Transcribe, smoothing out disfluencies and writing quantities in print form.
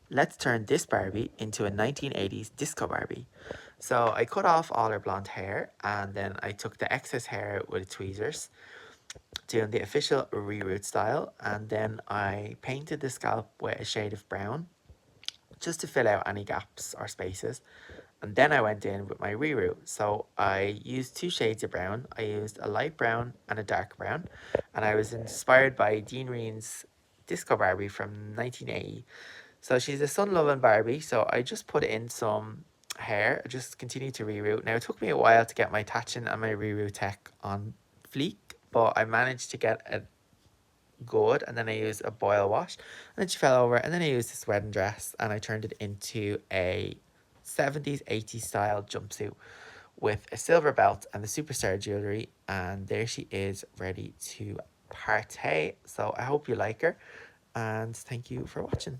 Let's turn this Barbie into a 1980s disco Barbie. So I cut off all her blonde hair and then I took the excess hair out with tweezers, doing the official reroot style, and then I painted the scalp with a shade of brown just to fill out any gaps or spaces. And then I went in with my reroot. So I used two shades of brown. I used a light brown and a dark brown. And I was inspired by Dean Reen's Disco Barbie from 1980. So she's a sun-loving Barbie. So I just put in some hair. I just continued to reroot. Now it took me a while to get my attaching and my reroot tech on fleek, but I managed to get it good. And then I used a boil wash, and then she fell over. And then I used this wedding dress, and I turned it into a 70s 80s style jumpsuit with a silver belt and the superstar jewelry. And there she is, ready to partay. So I hope you like her, and thank you for watching.